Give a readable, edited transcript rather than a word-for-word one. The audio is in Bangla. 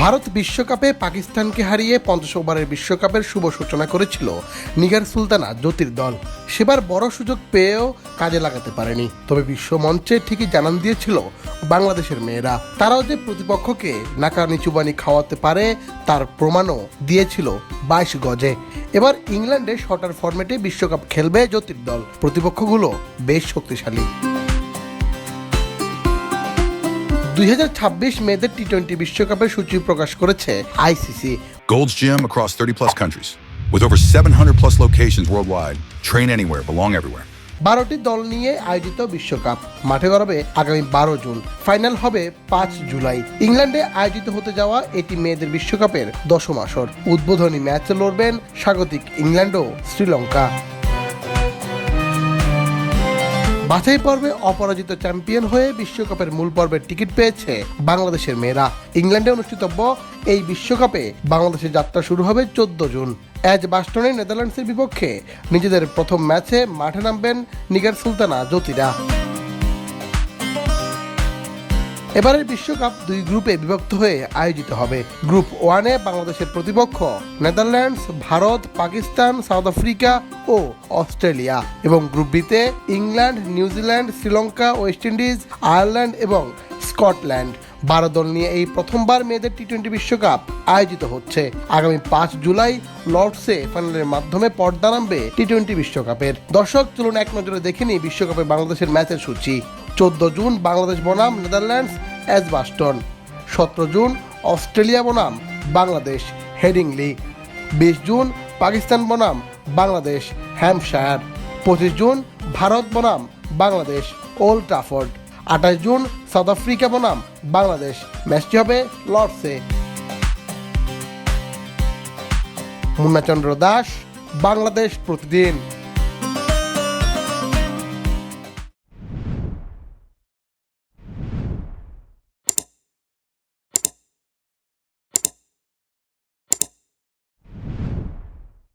ভারত বিশ্বকাপে পাকিস্তানকে হারিয়ে 50 ওভারের বিশ্বকাপের শুভ সূচনা করেছিল নিগার সুলতানা জ্যোতির দল। সেবার বড় সুযোগ পেয়েও কাজে লাগাতে পারেনি। তবে বিশ্ব মঞ্চে ঠিকই জানান দিয়েছিল বাংলাদেশের মেয়েরা, তারাও যে প্রতিপক্ষকে নাকানি চুবানি খাওয়াতে পারে তার প্রমাণও দিয়েছিল 22 গজে। এবার ইংল্যান্ডে শর্টার ফরম্যাটে বিশ্বকাপ খেলবে জ্যোতির দল। প্রতিপক্ষগুলো বেশ শক্তিশালী। 2026 মেয়েদের টি-20 বিশ্বকাপের সূচি প্রকাশ করেছে ICC. Gold's Gym across 30 plus countries with over 700 plus locations worldwide. Train anywhere, belong everywhere. 12টি দল নিয়ে আয়োজিত বিশ্বকাপ মাঠে গড়াবে আগামী 12 জুন। ফাইনাল হবে 5 জুলাই। ইংল্যান্ডে আয়োজিত হতে যাওয়া এটি মেয়েদের বিশ্বকাপের 10ম আসর। উদ্বোধনী ম্যাচে লড়বেন স্বাগতিক ইংল্যান্ড ও শ্রীলঙ্কা। বাছাই পর্বে অপরাজিত চ্যাম্পিয়ন হয়ে বিশ্বকাপের মূল পর্বের টিকিট পেয়েছে বাংলাদেশের মেয়েরা। ইংল্যান্ডে অনুষ্ঠিতব্য এই বিশ্বকাপে বাংলাদেশের যাত্রা শুরু হবে 14 জুন। এজবাস্টনে নেদারল্যান্ডসের বিপক্ষে নিজেদের প্রথম ম্যাচে মাঠে নামবেন নিগার সুলতানা জ্যোতিরা। এবারের বিশ্বকাপ 2 গ্রুপে বিভক্ত হয়ে আয়োজিত হবে। গ্রুপ 1-এ বাংলাদেশের প্রতিপক্ষ Netherlands, Bharat, Pakistan, South Africa ও অস্ট্রেলিয়া, এবং গ্রুপ বিতে England, New Zealand, Sri Lanka, West Indies, Ireland এবং স্কটল্যান্ড। 12 দল নিয়ে এই প্রথমবার মেয়েদের টি-20 বিশ্বকাপ আয়োজিত হচ্ছে। আগামী 5 জুলাই লর্ডসে ফাইনালের মাধ্যমে পর্দা নামবে টি-20 বিশ্বকাপের। দর্শক, চলুন এক নজরে দেখে নিই বিশ্বকাপে বাংলাদেশের ম্যাচের সূচি। 14 জুন বাংলাদেশ বনাম নেদারল্যান্ডস এজবাস্টন। 17 জুন অস্ট্রেলিয়া বনাম বাংলাদেশ হেডিংলি। 20 জুন পাকিস্তান বনাম বাংলাদেশ হ্যাম্পশায়ার। 25 জুন ভারত বনাম Bangladesh Old Trafford. 28 June south Africa বনাম বাংলাদেশ। ম্যাচটি হবে লর্ডসে। মুন্নাচন্দ্র দাস, বাংলাদেশ প্রতিদিন।